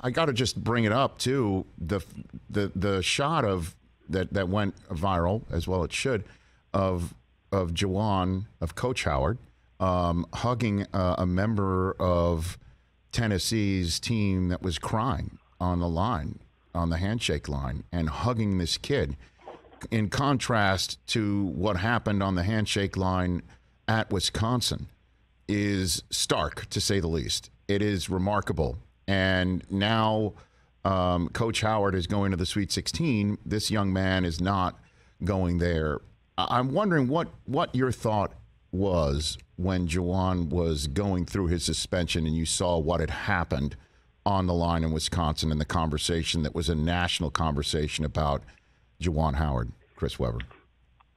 I got to just bring it up too. The shot of that went viral, as well it should, of Juwan, of Coach Howard, hugging a member of Tennessee's team that was crying on the line, on the handshake line, and hugging this kid. In contrast to what happened on the handshake line at Wisconsin, is stark, to say the least. It is remarkable. And now Coach Howard is going to the Sweet 16. This young man is not going there. I'm wondering what your thought was when Juwan was going through his suspension and you saw what had happened on the line in Wisconsin and the conversation that was a national conversation about Juwan Howard, Chris Webber.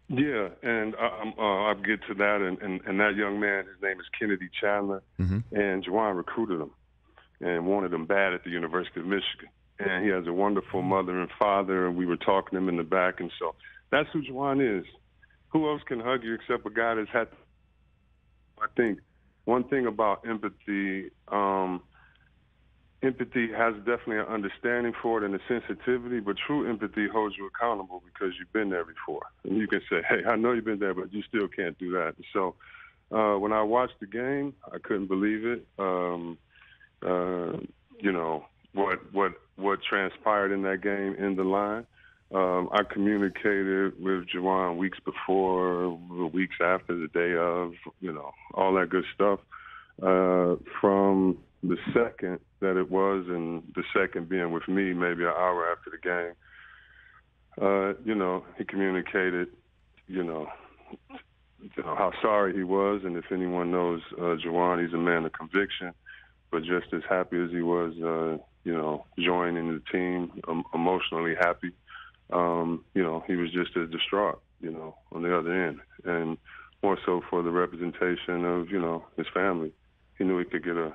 Yeah, and I'll get to that. And that young man, his name is Kennedy Chandler, and Juwan recruited him and wanted him bad at the University of Michigan. And he has a wonderful mother and father, and we were talking to him in the back. And so that's who Juwan is. Who else can hug you except a guy that's had – I think one thing about empathy, empathy has definitely an understanding for it and a sensitivity, but true empathy holds you accountable because you've been there before. And you can say, hey, I know you've been there, but you still can't do that. So when I watched the game, I couldn't believe it. You know, what transpired in that game in the line. I communicated with Juwan weeks before, weeks after, the day of, you know, all that good stuff. From the second that it was, and the second being with me maybe an hour after the game, you know, he communicated, you know, how sorry he was. And if anyone knows Juwan, he's a man of conviction, but just as happy as he was, you know, joining the team, emotionally happy. You know, he was just as distraught, you know, on the other end. And more so for the representation of, you know, his family. He knew he could get a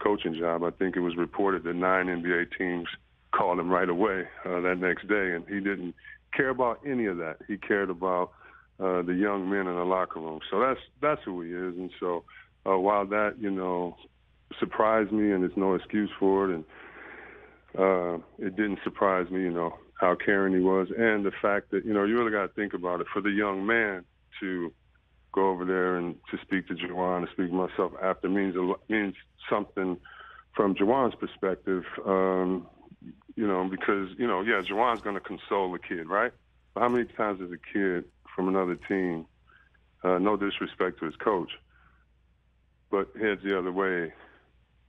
coaching job. I think it was reported that 9 NBA teams called him right away that next day, and he didn't care about any of that. He cared about the young men in the locker room. So that's who he is. And so while that, you know, surprised me, and there's no excuse for it, and it didn't surprise me, you know, how caring he was, and the fact that, you know, you really got to think about it. For the young man to go over there and to speak to Juwan and speak to myself after means something from Juwan's perspective, you know, because, you know, yeah, Juwan's going to console the kid, right? But how many times has a kid from another team, no disrespect to his coach, but heads the other way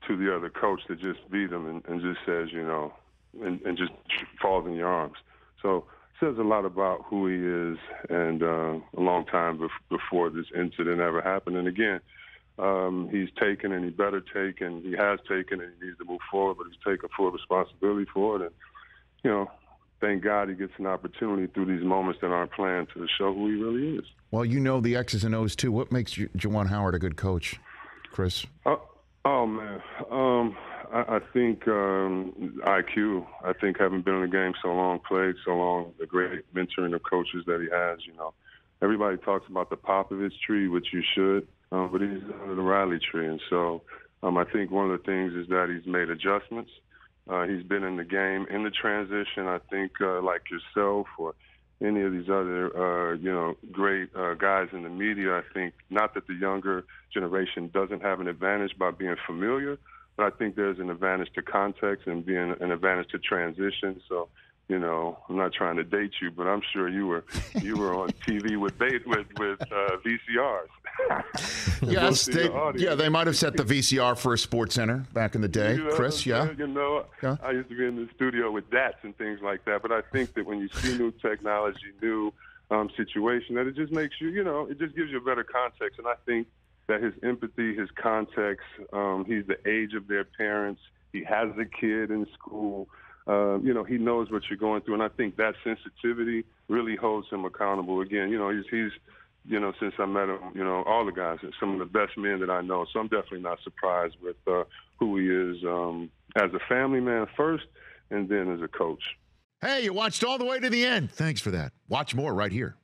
to the other coach that just beat him and just says, you know, and just falls in your arms. So it says a lot about who he is, and a long time before this incident ever happened. And again, he's taken, and he better take, and he has taken, and he needs to move forward, but he's taken full responsibility for it. And, you know, thank God he gets an opportunity through these moments that aren't planned to show who he really is. Well, you know the X's and O's, too. What makes Juwan Howard a good coach, Chris? Oh, man. I think IQ. I think having been in the game so long, played so long, the great mentoring of coaches that he has, you know. Everybody talks about the Popovich tree, which you should, but he's under the Riley tree. And so I think one of the things is that he's made adjustments. He's been in the game in the transition. I think like yourself or any of these other, you know, great guys in the media, I think not that the younger generation doesn't have an advantage by being familiar, but I think there's an advantage to context and being an advantage to transition. So, you know, I'm not trying to date you, but I'm sure you were on TV with VCRs. Yes, they might have set the VCR for a Sports Center back in the day, you know, Chris. Yeah, you know, yeah. I used to be in the studio with DATs and things like that. But I think that when you see new technology, new situation, that it just makes you, you know, it just gives you a better context. And I think that his empathy, his context, he's the age of their parents. He has a kid in school. You know, he knows what you're going through, and I think that sensitivity really holds him accountable. Again, you know, he's you know, since I met him, you know, all the guys, some of the best men that I know. So I'm definitely not surprised with who he is as a family man first, and then as a coach. Hey, you watched all the way to the end. Thanks for that. Watch more right here.